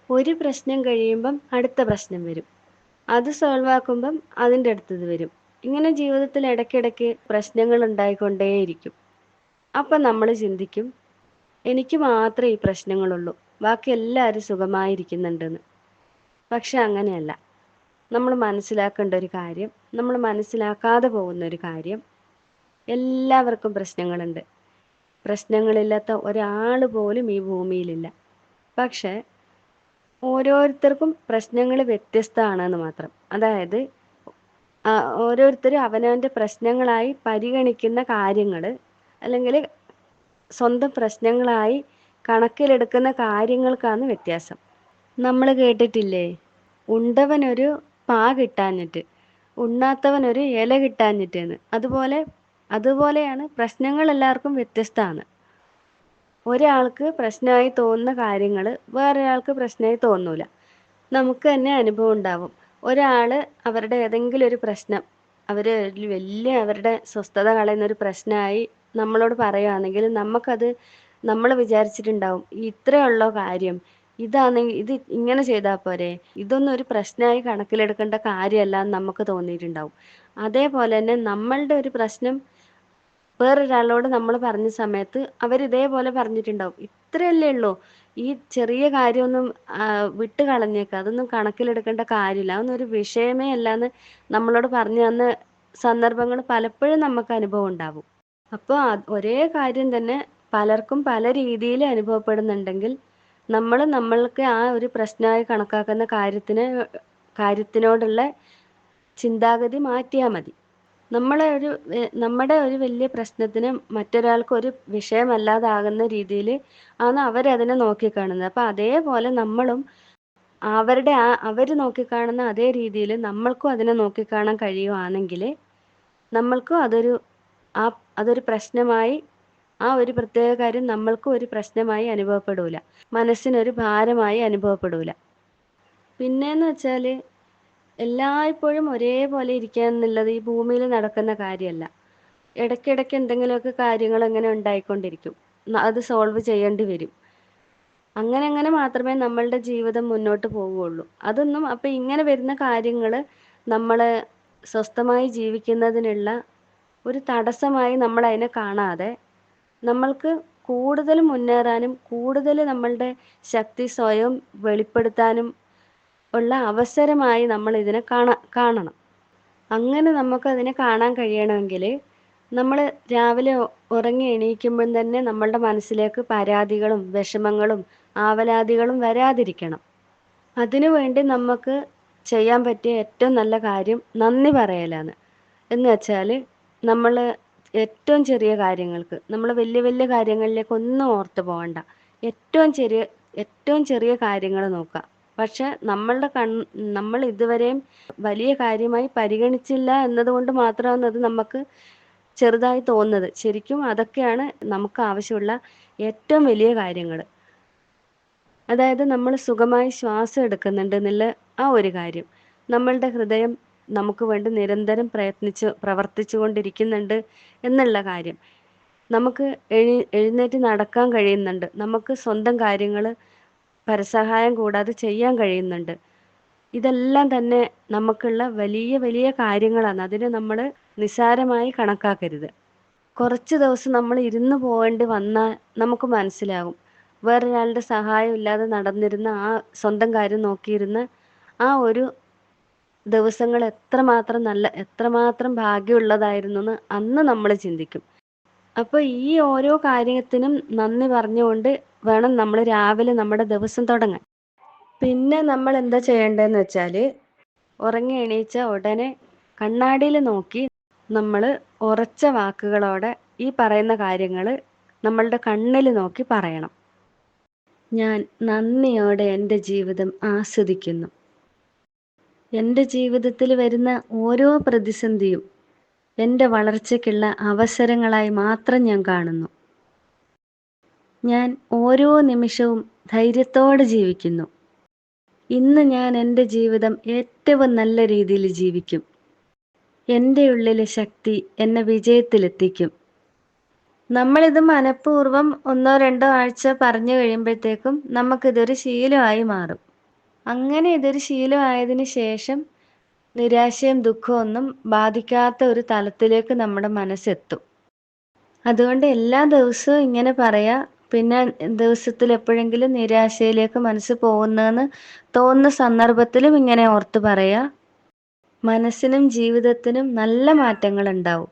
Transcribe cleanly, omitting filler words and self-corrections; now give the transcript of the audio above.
ഒരു പ്രശ്നം കഴിയുമ്പം അടുത്ത പ്രശ്നം വരും. അത് സോൾവ് ആക്കുമ്പം അതിൻ്റെ അടുത്തത് വരും. ഇങ്ങനെ ജീവിതത്തിൽ ഇടയ്ക്കിടയ്ക്ക് പ്രശ്നങ്ങൾ ഉണ്ടായിക്കൊണ്ടേയിരിക്കും. അപ്പം നമ്മൾ ചിന്തിക്കും, എനിക്ക് മാത്രമേ ഈ പ്രശ്നങ്ങളുള്ളൂ, ബാക്കി എല്ലാവരും സുഖമായിരിക്കുന്നുണ്ടെന്ന്. പക്ഷെ അങ്ങനെയല്ല. നമ്മൾ മനസ്സിലാക്കേണ്ട ഒരു കാര്യം, നമ്മൾ മനസ്സിലാക്കാതെ പോകുന്ന ഒരു കാര്യം, എല്ലാവർക്കും പ്രശ്നങ്ങളുണ്ട്. പ്രശ്നങ്ങളില്ലാത്ത ഒരാൾ പോലും ഈ ഭൂമിയിലില്ല. പക്ഷെ ഓരോരുത്തർക്കും പ്രശ്നങ്ങൾ വ്യത്യസ്തമാണെന്ന് മാത്രം. അതായത് ഓരോരുത്തരും അവനവൻ്റെ പ്രശ്നങ്ങളായി പരിഗണിക്കുന്ന കാര്യങ്ങൾ, അല്ലെങ്കിൽ സ്വന്തം പ്രശ്നങ്ങളായി കണക്കിലെടുക്കുന്ന കാര്യങ്ങൾക്കാണ് വ്യത്യാസം. നമ്മൾ കേട്ടിട്ടില്ലേ, ഉണ്ടവനൊരു പാ കിട്ടാഞ്ഞിട്ട്, ഉണ്ണാത്തവനൊരു ഇല കിട്ടാഞ്ഞിട്ടെന്ന്. അതുപോലെയാണ് പ്രശ്നങ്ങൾ എല്ലാവർക്കും വ്യത്യസ്തമാണ്. ഒരാൾക്ക് പ്രശ്നമായി തോന്നുന്ന കാര്യങ്ങൾ വേറൊരാൾക്ക് പ്രശ്നമായി തോന്നൂല. നമുക്ക് തന്നെ അനുഭവം ഉണ്ടാവും. ഒരാൾ അവരുടെ ഏതെങ്കിലും ഒരു പ്രശ്നം, അവർ വലിയ അവരുടെ സ്വസ്ഥത കളയുന്നൊരു പ്രശ്നമായി നമ്മളോട് പറയുകയാണെങ്കിൽ നമ്മൾ വിചാരിച്ചിട്ടുണ്ടാവും, ഇത്രയുള്ള കാര്യം, ഇതാണെങ്കിൽ ഇത് ഇങ്ങനെ ചെയ്താൽ പോരെ, ഇതൊന്നും ഒരു പ്രശ്നമായി കണക്കിലെടുക്കേണ്ട കാര്യമല്ല എന്ന് നമുക്ക് തോന്നിയിട്ടുണ്ടാവും. അതേപോലെ തന്നെ നമ്മളുടെ ഒരു പ്രശ്നം വേറൊരാളോട് നമ്മൾ പറഞ്ഞ സമയത്ത് അവരിതേപോലെ പറഞ്ഞിട്ടുണ്ടാവും, ഇത്രയല്ലേ ഉള്ളൂ, ഈ ചെറിയ കാര്യമൊന്നും വിട്ട് കളഞ്ഞേക്ക്, അതൊന്നും കണക്കിലെടുക്കേണ്ട കാര്യമില്ല, അതൊന്നും ഒരു വിഷയമേ അല്ലാന്ന് നമ്മളോട് പറഞ്ഞു തന്ന സന്ദർഭങ്ങൾ പലപ്പോഴും നമുക്ക് അനുഭവം ഉണ്ടാവും. അപ്പോൾ ഒരേ കാര്യം തന്നെ പലർക്കും പല രീതിയിൽ അനുഭവപ്പെടുന്നുണ്ടെങ്കിൽ നമ്മൾക്ക് ആ ഒരു പ്രശ്നമായി കണക്കാക്കുന്ന കാര്യത്തിനോടുള്ള ചിന്താഗതി മാറ്റിയാൽ മതി. നമ്മുടെ ഒരു വലിയ പ്രശ്നത്തിന് മറ്റൊരാൾക്ക് ഒരു വിഷയമല്ലാതാകുന്ന രീതിയിൽ ആണ് അവരതിനെ നോക്കിക്കാണുന്നത്. അപ്പം അതേപോലെ നമ്മളും അവർ നോക്കിക്കാണുന്ന അതേ രീതിയിൽ നമ്മൾക്കും അതിനെ നോക്കിക്കാണാൻ കഴിയുവാണെങ്കിൽ നമ്മൾക്കും അതൊരു പ്രശ്നമായി, ആ ഒരു പ്രത്യേക കാര്യം നമ്മൾക്കും ഒരു പ്രശ്നമായി അനുഭവപ്പെടൂല, മനസ്സിനൊരു ഭാരമായി അനുഭവപ്പെടൂല. പിന്നെന്ന് വെച്ചാൽ എല്ലായ്പ്പോഴും ഒരേപോലെ ഇരിക്കുക എന്നുള്ളത് ഈ ഭൂമിയിൽ നടക്കുന്ന കാര്യമല്ല. ഇടയ്ക്കിടയ്ക്ക് എന്തെങ്കിലുമൊക്കെ കാര്യങ്ങൾ അങ്ങനെ ഉണ്ടായിക്കൊണ്ടിരിക്കും. അത് സോൾവ് ചെയ്യേണ്ടി വരും. അങ്ങനെ മാത്രമേ നമ്മളുടെ ജീവിതം മുന്നോട്ട് പോവുകയുള്ളൂ. അപ്പം ഇങ്ങനെ വരുന്ന കാര്യങ്ങൾ നമ്മൾ സ്വസ്ഥമായി ജീവിക്കുന്നതിനുള്ള ഒരു തടസ്സമായി നമ്മൾ അതിനെ കാണാതെ നമ്മൾക്ക് കൂടുതൽ മുന്നേറാനും കൂടുതൽ നമ്മളുടെ ശക്തി സ്വയം വെളിപ്പെടുത്താനും ഉള്ള അവസരമായി നമ്മൾ ഇതിനെ കാണണം. അങ്ങനെ നമുക്കതിനെ കാണാൻ കഴിയണമെങ്കിൽ നമ്മൾ രാവിലെ ഉറങ്ങി എണീക്കുമ്പോൾ തന്നെ നമ്മളുടെ മനസ്സിലേക്ക് പരാതികളും വിഷമങ്ങളും ആവലാതികളും വരാതിരിക്കണം. അതിനുവേണ്ടി നമുക്ക് ചെയ്യാൻ പറ്റിയ ഏറ്റവും നല്ല കാര്യം നന്ദി പറയലാണ്. എന്ന് വെച്ചാൽ നമ്മൾ ഏറ്റവും ചെറിയ കാര്യങ്ങൾക്ക്, നമ്മൾ വലിയ വലിയ കാര്യങ്ങളിലേക്ക് ഒന്നും ഓർത്ത് പോകണ്ട. ഏറ്റവും ചെറിയ കാര്യങ്ങൾ നോക്കുക. പക്ഷെ നമ്മൾ ഇതുവരെയും വലിയ കാര്യമായി പരിഗണിച്ചില്ല എന്നതുകൊണ്ട് മാത്രമാണ് അത് നമുക്ക് ചെറുതായി തോന്നുന്നത്. ശരിക്കും അതൊക്കെയാണ് നമുക്ക് ആവശ്യമുള്ള ഏറ്റവും വലിയ കാര്യങ്ങൾ. അതായത് നമ്മൾ സുഖമായി ശ്വാസം എടുക്കുന്നുണ്ട് എന്നുള്ള ആ ഒരു കാര്യം, നമ്മളുടെ ഹൃദയം നമുക്ക് വേണ്ടി നിരന്തരം പ്രവർത്തിച്ചു കൊണ്ടിരിക്കുന്നുണ്ട് എന്നുള്ള കാര്യം, നമുക്ക് എഴുന്നേറ്റ് നടക്കാൻ കഴിയുന്നുണ്ട്, നമുക്ക് സ്വന്തം കാര്യങ്ങൾ പരസഹായം കൂടാതെ ചെയ്യാൻ കഴിയുന്നുണ്ട്. ഇതെല്ലാം തന്നെ നമുക്കുള്ള വലിയ വലിയ കാര്യങ്ങളാണ്. അതിനെ നമ്മൾ നിസ്സാരമായി കണക്കാക്കരുത്. കുറച്ച് ദിവസം നമ്മൾ ഇരുന്ന് പോകേണ്ടി വന്നാൽ നമുക്ക് മനസ്സിലാകും, വേറൊരാളുടെ സഹായം ഇല്ലാതെ നടന്നിരുന്ന ആ സ്വന്തം കാര്യം നോക്കിയിരുന്ന ആ ഒരു ദിവസങ്ങൾ എത്രമാത്രം ഭാഗ്യമുള്ളതായിരുന്നു എന്ന് അന്ന് നമ്മൾ ചിന്തിക്കും. അപ്പോൾ ഈ ഓരോ കാര്യത്തിനും നന്ദി പറഞ്ഞുകൊണ്ട് വേണം നമ്മൾ രാവിലെ നമ്മുടെ ദിവസം തുടങ്ങാൻ. പിന്നെ നമ്മൾ എന്താ ചെയ്യേണ്ടതെന്ന് വെച്ചാൽ, ഉറങ്ങി എണീച്ച ഉടനെ കണ്ണാടിയിൽ നോക്കി നമ്മൾ ഉറച്ച വാക്കുകളോടെ ഈ പറയുന്ന കാര്യങ്ങൾ നമ്മളുടെ കണ്ണിൽ നോക്കി പറയണം. ഞാൻ നന്ദിയോടെ എൻ്റെ ജീവിതം ആസ്വദിക്കുന്നു. എൻ്റെ ജീവിതത്തിൽ വരുന്ന ഓരോ പ്രതിസന്ധിയും എൻ്റെ വളർച്ചയ്ക്കുള്ള അവസരങ്ങളായി മാത്രം ഞാൻ കാണുന്നു. ഞാൻ ഓരോ നിമിഷവും ധൈര്യത്തോടെ ജീവിക്കുന്നു. ഇന്ന് ഞാൻ എൻ്റെ ജീവിതം ഏറ്റവും നല്ല രീതിയിൽ ജീവിക്കും. എൻ്റെ ഉള്ളിലെ ശക്തി എന്നെ വിജയത്തിലെത്തിക്കും. നമ്മളിത് മനഃപൂർവ്വം 1-2 ആഴ്ച പറഞ്ഞു കഴിയുമ്പോഴത്തേക്കും നമുക്കിതൊരു ശീലമായി മാറും. അങ്ങനെ ഇതൊരു ശീലമായതിനു ശേഷം നിരാശയും ദുഃഖവും ഒന്നും ബാധിക്കാത്ത ഒരു തലത്തിലേക്ക് നമ്മുടെ മനസ്സെത്തും. അതുകൊണ്ട് എല്ലാ ദിവസവും ഇങ്ങനെ പറയാ. പിന്നെ ദിവസത്തിൽ എപ്പോഴെങ്കിലും നിരാശയിലേക്ക് മനസ്സ് പോകുന്നതെന്ന് തോന്നുന്ന സന്ദർഭത്തിലും ഇങ്ങനെ ഓർത്ത് പറയാ. മനസ്സിനും ജീവിതത്തിനും നല്ല മാറ്റങ്ങൾ ഉണ്ടാവും.